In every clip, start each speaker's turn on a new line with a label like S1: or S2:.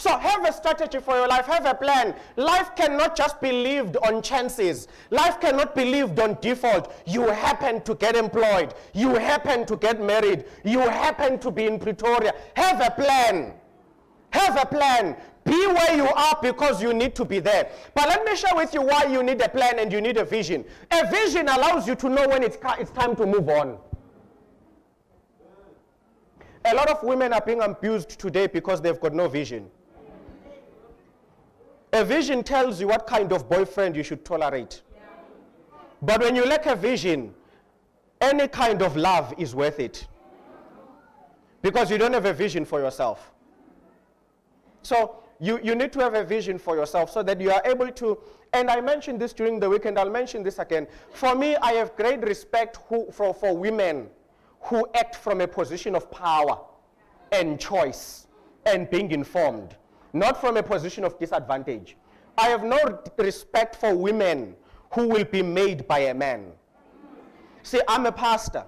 S1: So have a strategy for your life, have a plan. Life cannot just be lived on chances. Life cannot be lived on default. You happen to get employed. You happen to get married. You happen to be in Pretoria. Have a plan. Have a plan. Be where you are because you need to be there. But let me share with you why you need a plan and you need a vision. A vision allows you to know when it's time to move on. A lot of women are being abused today because they've got no vision. A vision tells you what kind of boyfriend you should tolerate. But when you lack a vision, any kind of love is worth it. Because you don't have a vision for yourself. So you need to have a vision for yourself so that you are able to, and I mentioned this during the weekend, I'll mention this again. For me, I have great respect for women who act from a position of power and choice and being informed, not from a position of disadvantage. I have no respect for women who will be made by a man. See, I'm a pastor.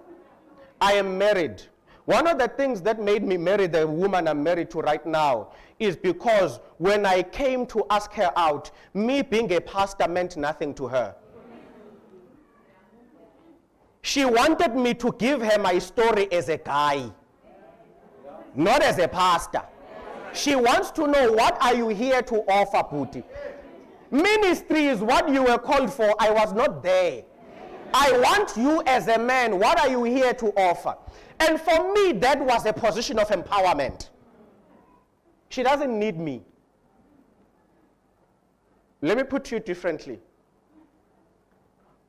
S1: I am married. One of the things that made me marry the woman I'm married to right now is because when I came to ask her out, me being a pastor meant nothing to her. She wanted me to give her my story as a guy, not as a pastor. She wants to know, what are you here to offer, Puti? Ministry is what you were called for. I was not there. I want you as a man. What are you here to offer? And for me, that was a position of empowerment. She doesn't need me. Let me put you differently.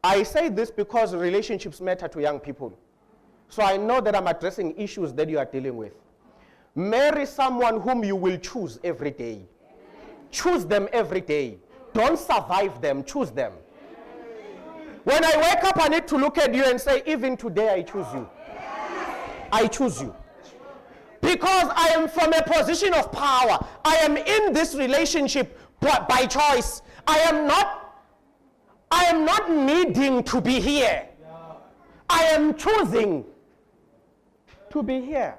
S1: I say this because relationships matter to young people. So I know that I'm addressing issues that you are dealing with. Marry someone whom you will choose every day. Choose them every day. Don't survive them, choose them. When I wake up, I need to look at you and say, even today I choose you. I choose you. Because I am from a position of power. I am in this relationship by choice. I am not needing to be here. I am choosing to be here.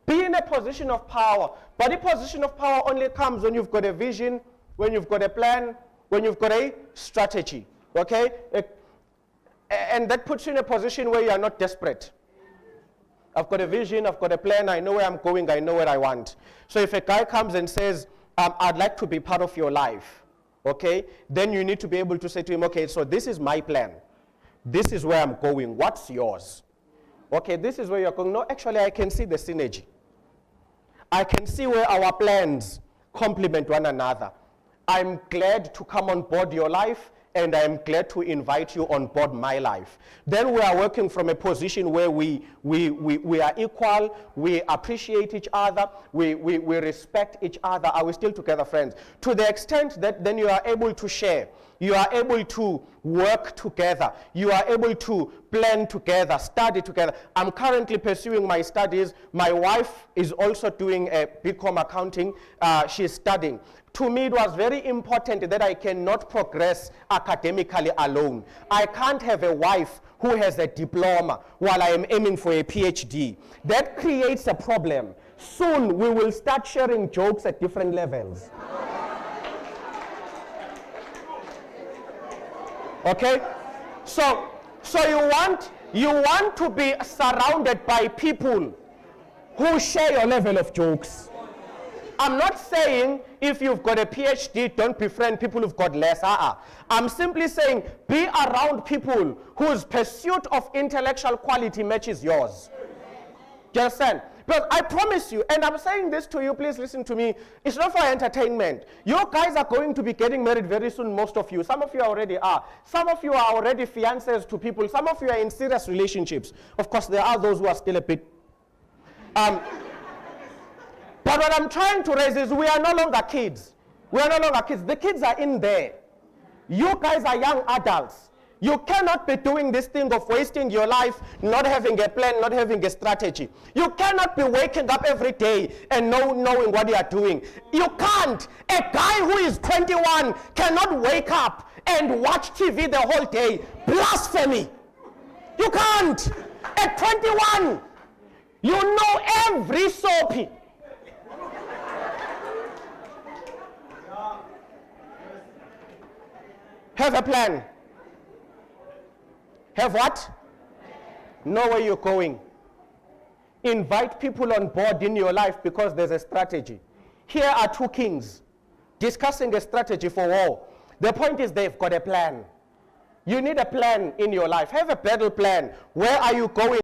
S1: Be in a position of power. But the position of power only comes when you've got a vision, when you've got a plan, when you've got a strategy. Okay? And that puts you in a position where you are not desperate. I've got a vision, I've got a plan, I know where I'm going, I know what I want. So if a guy comes and says, I'd like to be part of your life, okay, then you need to be able to say to him, okay, so this is my plan. This is where I'm going. What's yours? Okay, this is where you're going. No, actually, I can see the synergy. I can see where our plans complement one another. I'm glad to come on board your life, and I'm glad to invite you on board my life. Then we are working from a position where we are equal, we appreciate each other, we respect each other. Are we still together, friends? To the extent that then you are able to share, you are able to work together, you are able to plan together, study together. I'm currently pursuing my studies. My wife is also doing a BCom accounting. She's studying. To me, it was very important that I cannot progress academically alone. I can't have a wife who has a diploma while I am aiming for a PhD. That creates a problem. Soon, we will start sharing jokes at different levels. Okay? So you want to be surrounded by people who share your level of jokes. I'm not saying if you've got a PhD, don't befriend people who've got less. I'm simply saying be around people whose pursuit of intellectual quality matches yours. Do you understand? Because I promise you, and I'm saying this to you, please listen to me, it's not for entertainment. You guys are going to be getting married very soon, most of you. Some of you already are. Some of you are already fiancés to people. Some of you are in serious relationships. Of course, there are those who are still a bit... But what I'm trying to raise is we are no longer kids. We are no longer kids. The kids are in there. You guys are young adults. You cannot be doing this thing of wasting your life, not having a plan, not having a strategy. You cannot be waking up every day and knowing what you are doing. You can't. A guy who is 21 cannot wake up and watch TV the whole day. Blasphemy. You can't. At 21, you know every soapy. Have a plan. Have what? Know where you're going. Invite people on board in your life because there's a strategy. Here are two kings discussing a strategy for war. The point is they've got a plan. You need a plan in your life. Have a battle plan. Where are you going?